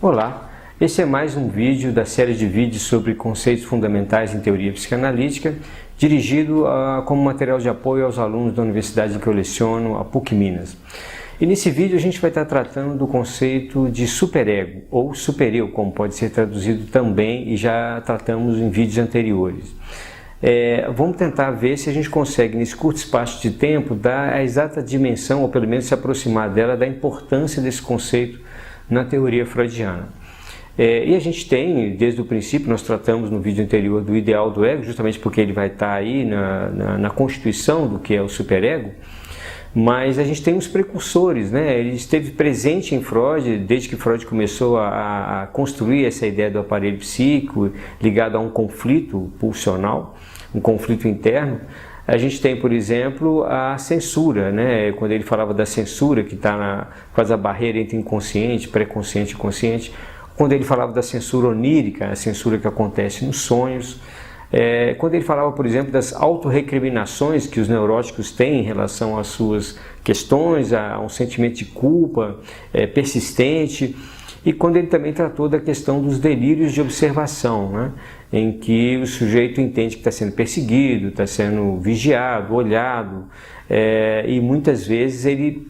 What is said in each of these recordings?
Olá, esse é mais um vídeo da série de vídeos sobre conceitos fundamentais em teoria psicanalítica, dirigido como material de apoio aos alunos da universidade em que eu leciono, a PUC Minas. E nesse vídeo a gente vai estar tratando do conceito de superego, ou supereu, como pode ser traduzido também, e já tratamos em vídeos anteriores. Vamos tentar ver se a gente consegue, nesse curto espaço de tempo, dar a exata dimensão, ou pelo menos se aproximar dela, da importância desse conceito na teoria freudiana. E a gente tem, desde o princípio, nós tratamos no vídeo anterior do ideal do ego, justamente porque ele vai estar aí na constituição do que é o superego, mas a gente tem os precursores, né? Ele esteve presente em Freud, desde que Freud começou a construir essa ideia do aparelho psíquico, ligado a um conflito pulsional, um conflito interno. A gente tem, por exemplo, a censura, né? Quando ele falava da censura, que faz a barreira entre inconsciente, pré-consciente e consciente. Quando ele falava da censura onírica, a censura que acontece nos sonhos. Quando ele falava, por exemplo, das autorrecriminações que os neuróticos têm em relação às suas questões, a um sentimento de culpa persistente. E quando ele também tratou da questão dos delírios de observação, né? Em que o sujeito entende que está sendo perseguido, está sendo vigiado, olhado, e muitas vezes ele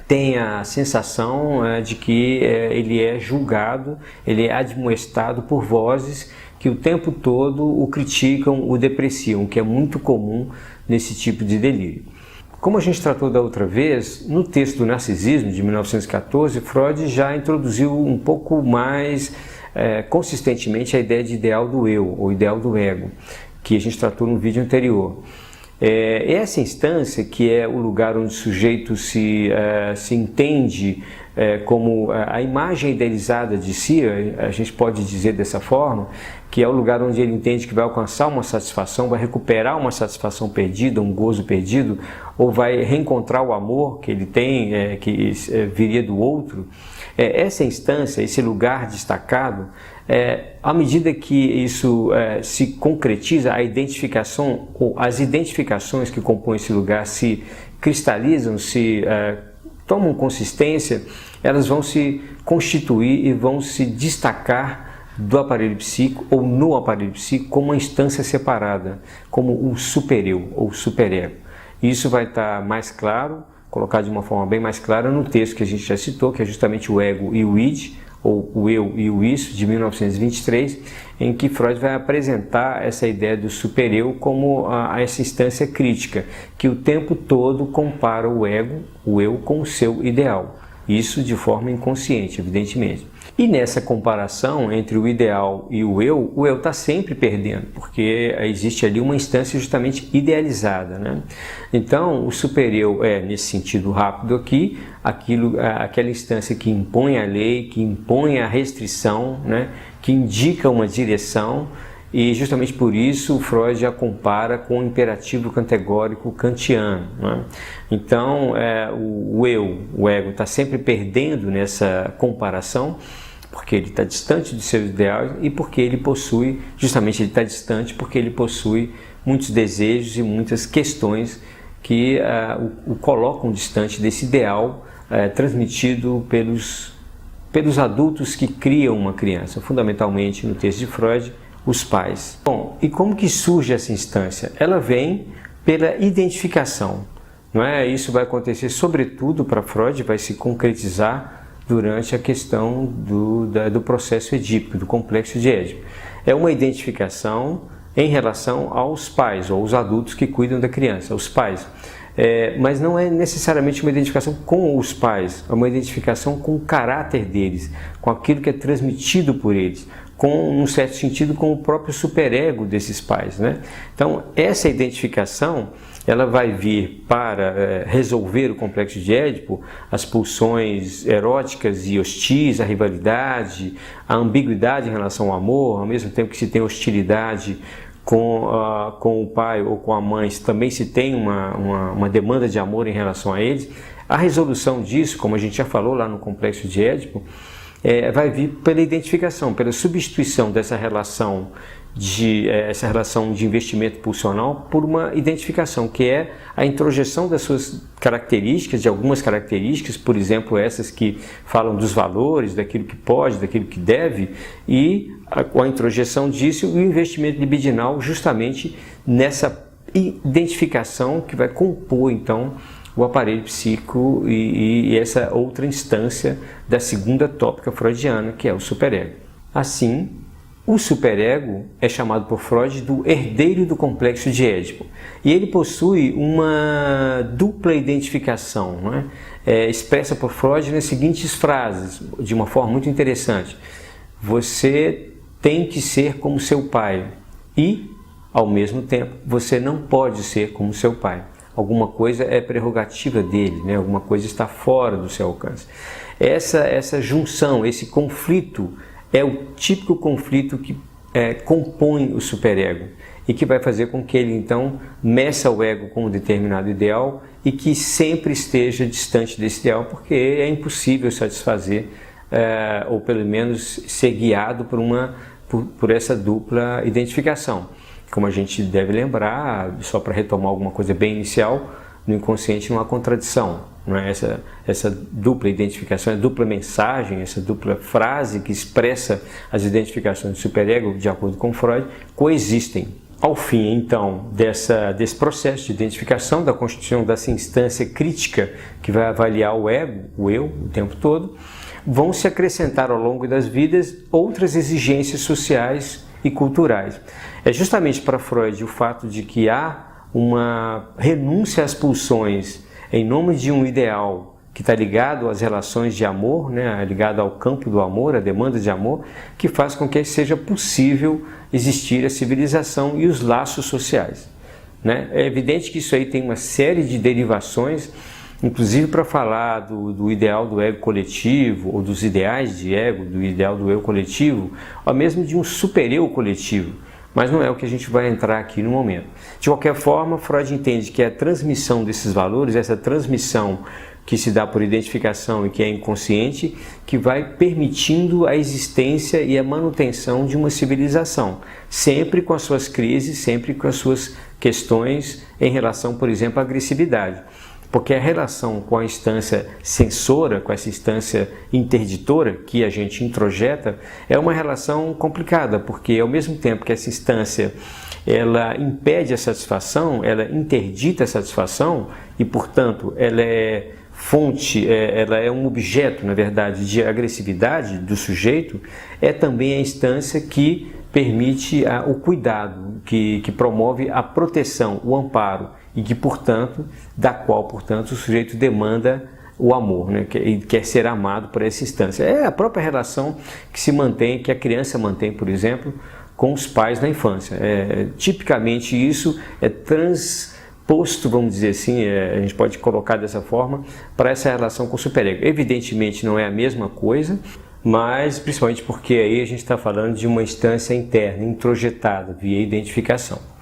tem a sensação de que ele é julgado, ele é admoestado por vozes que o tempo todo o criticam, o depreciam, que é muito comum nesse tipo de delírio. Como a gente tratou da outra vez, no texto do Narcisismo, de 1914, Freud já introduziu um pouco mais consistentemente a ideia de ideal do eu, ou ideal do ego, que a gente tratou no vídeo anterior. Essa instância, que é o lugar onde o sujeito se entende como a imagem idealizada de si, a gente pode dizer dessa forma, que é o lugar onde ele entende que vai alcançar uma satisfação, vai recuperar uma satisfação perdida, um gozo perdido, ou vai reencontrar o amor que ele tem, que viria do outro. Essa instância, esse lugar destacado, à medida que isso se concretiza, a identificação, ou as identificações que compõem esse lugar se cristalizam, tomam consistência, elas vão se constituir e vão se destacar do aparelho psíquico ou no aparelho psíquico como uma instância separada, como o supereu ou superego. Isso vai estar mais claro, colocado de uma forma bem mais clara no texto que a gente já citou, que é justamente o ego e o id, ou o eu e o isso, de 1923, em que Freud vai apresentar essa ideia do supereu como essa instância crítica, que o tempo todo compara o ego, o eu, com o seu ideal. Isso de forma inconsciente, evidentemente. E nessa comparação entre o ideal e o eu está sempre perdendo, porque existe ali uma instância justamente idealizada, né? Então, o supereu nesse sentido rápido aqui, aquela instância que impõe a lei, que impõe a restrição, né? Que indica uma direção, e justamente por isso Freud já compara com o imperativo categórico kantiano, né? Então, o ego está sempre perdendo nessa comparação, porque ele está distante dos seus ideais e porque ele possui, justamente ele está distante porque ele possui muitos desejos e muitas questões que o colocam distante desse ideal transmitido pelos adultos que criam uma criança, fundamentalmente no texto de Freud, os pais. Bom, e como que surge essa instância? Ela vem pela identificação, não é? Isso vai acontecer sobretudo para Freud, vai se concretizar durante a questão do processo edípico, do complexo de Édipo. É uma identificação em relação aos pais, ou aos adultos que cuidam da criança, os pais. Mas não é necessariamente uma identificação com os pais, é uma identificação com o caráter deles, com aquilo que é transmitido por eles, num certo sentido, com o próprio superego desses pais, né? Então, essa identificação, ela vai vir para resolver o complexo de Édipo, as pulsões eróticas e hostis, a rivalidade, a ambiguidade em relação ao amor, ao mesmo tempo que se tem hostilidade com o pai ou com a mãe, também se tem uma demanda de amor em relação a eles. A resolução disso, como a gente já falou lá no complexo de Édipo, vai vir pela identificação, pela substituição dessa relação essa relação de investimento pulsional por uma identificação, que é a introjeção das suas características, de algumas características, por exemplo, essas que falam dos valores, daquilo que pode, daquilo que deve, e com a introjeção disso, o investimento libidinal justamente nessa identificação que vai compor, então, o aparelho psíquico e essa outra instância da segunda tópica freudiana, que é o superego. Assim, o superego é chamado por Freud do herdeiro do complexo de Édipo. E ele possui uma dupla identificação, né? Expressa por Freud nas seguintes frases, de uma forma muito interessante. Você tem que ser como seu pai e, ao mesmo tempo, você não pode ser como seu pai. Alguma coisa é prerrogativa dele, né? Alguma coisa está fora do seu alcance. Essa junção, esse conflito, é o típico conflito que compõe o superego e que vai fazer com que ele, então, meça o ego com um determinado ideal e que sempre esteja distante desse ideal, porque é impossível satisfazer ou pelo menos ser guiado por essa dupla identificação. Como a gente deve lembrar, só para retomar alguma coisa bem inicial, no inconsciente não há contradição. Não é? Essa dupla identificação, a dupla mensagem, essa dupla frase que expressa as identificações do superego, de acordo com Freud, coexistem. Ao fim, então, desse processo de identificação, da constituição dessa instância crítica que vai avaliar o ego, o eu, o tempo todo, vão se acrescentar ao longo das vidas outras exigências sociais e culturais. É justamente para Freud o fato de que há uma renúncia às pulsões em nome de um ideal que está ligado às relações de amor, né, ligado ao campo do amor, à demanda de amor, que faz com que seja possível existir a civilização e os laços sociais. Né? É evidente que isso aí tem uma série de derivações, inclusive para falar do ideal do ego coletivo, ou dos ideais de ego, do ideal do eu coletivo, ou mesmo de um super-eu coletivo. Mas não é o que a gente vai entrar aqui no momento. De qualquer forma, Freud entende que a transmissão desses valores, essa transmissão que se dá por identificação e que é inconsciente, que vai permitindo a existência e a manutenção de uma civilização, sempre com as suas crises, sempre com as suas questões em relação, por exemplo, à agressividade. Porque a relação com a instância censora, com essa instância interditora que a gente introjeta, é uma relação complicada, porque ao mesmo tempo que essa instância ela impede a satisfação, ela interdita a satisfação e, portanto, ela é fonte, ela é um objeto, na verdade, de agressividade do sujeito, é também a instância que permite o cuidado, que promove a proteção, o amparo, e que, portanto, da qual, portanto, o sujeito demanda o amor, né? E quer ser amado por essa instância. É a própria relação que se mantém, que a criança mantém, por exemplo, com os pais na infância. Tipicamente isso é transposto, vamos dizer assim, a gente pode colocar dessa forma, para essa relação com o superego. Evidentemente não é a mesma coisa, mas principalmente porque aí a gente está falando de uma instância interna, introjetada, via identificação.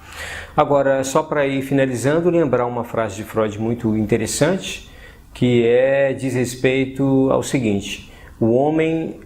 Agora, só para ir finalizando, lembrar uma frase de Freud muito interessante, que diz respeito ao seguinte: o homem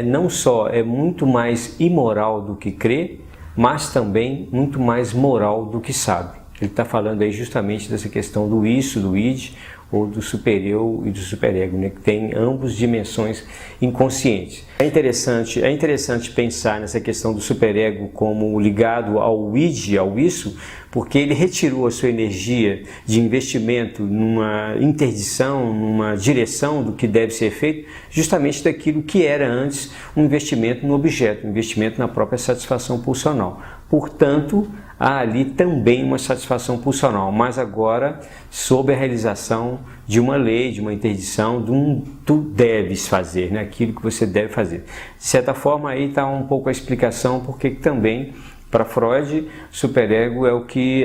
não só é muito mais imoral do que crê, mas também muito mais moral do que sabe. Ele está falando aí justamente dessa questão do isso, do id, ou do supereu e do superego, né, que tem ambas dimensões inconscientes. É interessante pensar nessa questão do superego como ligado ao id, ao isso, porque ele retirou a sua energia de investimento numa interdição, numa direção do que deve ser feito, justamente daquilo que era antes um investimento no objeto, um investimento na própria satisfação pulsional. Portanto, há ali também uma satisfação pulsional, mas agora sob a realização de uma lei, de uma interdição, de um tu deves fazer, né? Aquilo que você deve fazer. De certa forma, aí está um pouco a explicação porque também, para Freud, superego é o que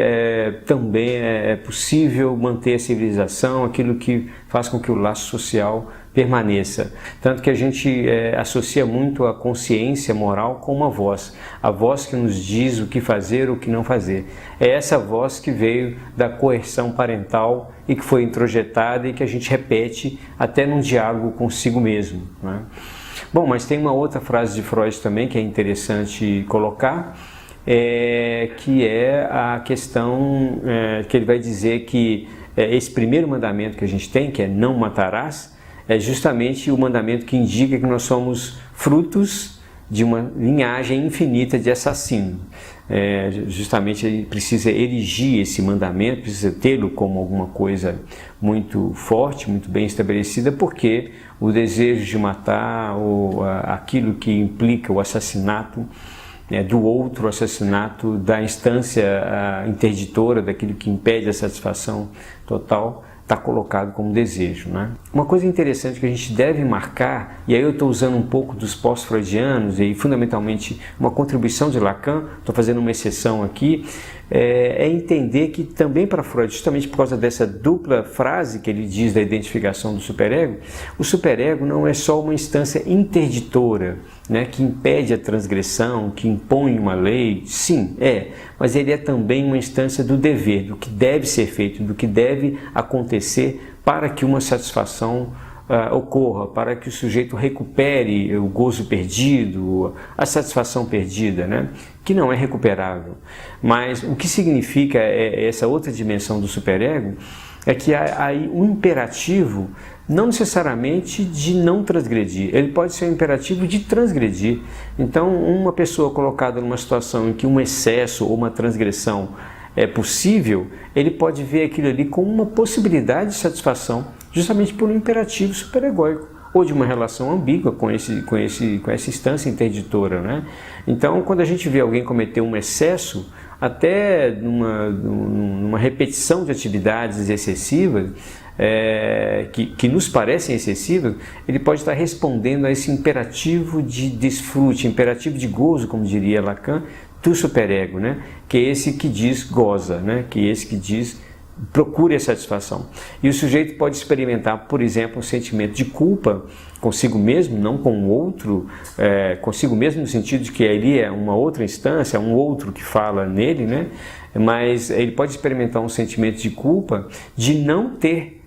também é possível manter a civilização, aquilo que faz com que o laço social permaneça. Tanto que a gente associa muito a consciência moral com uma voz, a voz que nos diz o que fazer ou o que não fazer. É essa voz que veio da coerção parental e que foi introjetada e que a gente repete até num diálogo consigo mesmo, né? Bom, mas tem uma outra frase de Freud também que é interessante colocar, que é a questão que ele vai dizer que esse primeiro mandamento que a gente tem, que é não matarás, é justamente o mandamento que indica que nós somos frutos de uma linhagem infinita de assassinos. Justamente ele precisa erigir esse mandamento, precisa tê-lo como alguma coisa muito forte, muito bem estabelecida, porque o desejo de matar, ou aquilo que implica o assassinato do outro, o assassinato da instância interditora, daquilo que impede a satisfação total, está colocado como desejo, né? Uma coisa interessante que a gente deve marcar, e aí eu estou usando um pouco dos pós-freudianos e fundamentalmente uma contribuição de Lacan, estou fazendo uma exceção aqui, é entender que também para Freud, justamente por causa dessa dupla frase que ele diz da identificação do superego, o superego não é só uma instância interditora, né, que impede a transgressão, que impõe uma lei, sim, mas ele é também uma instância do dever, do que deve ser feito, do que deve acontecer para que uma satisfação ocorra, para que o sujeito recupere o gozo perdido, a satisfação perdida, né? Que não é recuperável. Mas o que significa essa outra dimensão do superego é que há aí um imperativo, não necessariamente de não transgredir, ele pode ser um imperativo de transgredir. Então, uma pessoa colocada numa situação em que um excesso ou uma transgressão é possível, ele pode ver aquilo ali como uma possibilidade de satisfação, justamente por um imperativo superegóico, ou de uma relação ambígua com essa instância interditora, né? Então, quando a gente vê alguém cometer um excesso, até numa repetição de atividades excessivas, que nos parecem excessivas, ele pode estar respondendo a esse imperativo de desfrute, imperativo de gozo, como diria Lacan, do superego, né? Que é esse que diz goza, né? Que é esse que diz procure a satisfação. E o sujeito pode experimentar, por exemplo, um sentimento de culpa consigo mesmo, não com o outro, consigo mesmo no sentido de que ali é uma outra instância, um outro que fala nele, né? Mas ele pode experimentar um sentimento de culpa de não ter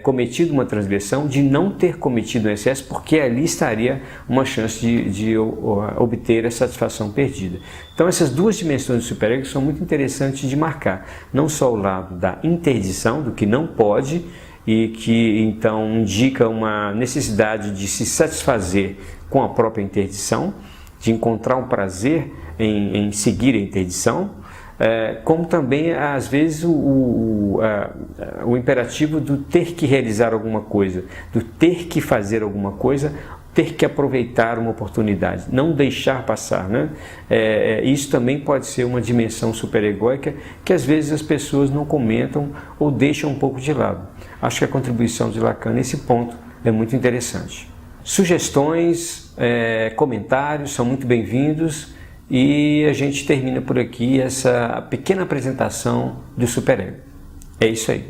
cometido uma transgressão, de não ter cometido um excesso, porque ali estaria uma chance de obter a satisfação perdida. Então essas duas dimensões do superego são muito interessantes de marcar, não só o lado da interdição, do que não pode, e que então indica uma necessidade de se satisfazer com a própria interdição, de encontrar um prazer em seguir a interdição, como também, às vezes, o imperativo do ter que realizar alguma coisa, do ter que fazer alguma coisa, ter que aproveitar uma oportunidade, não deixar passar, né? Isso também pode ser uma dimensão superegóica que, às vezes, as pessoas não comentam ou deixam um pouco de lado. Acho que a contribuição de Lacan nesse ponto é muito interessante. Sugestões, comentários são muito bem-vindos. E a gente termina por aqui essa pequena apresentação do superego. É isso aí.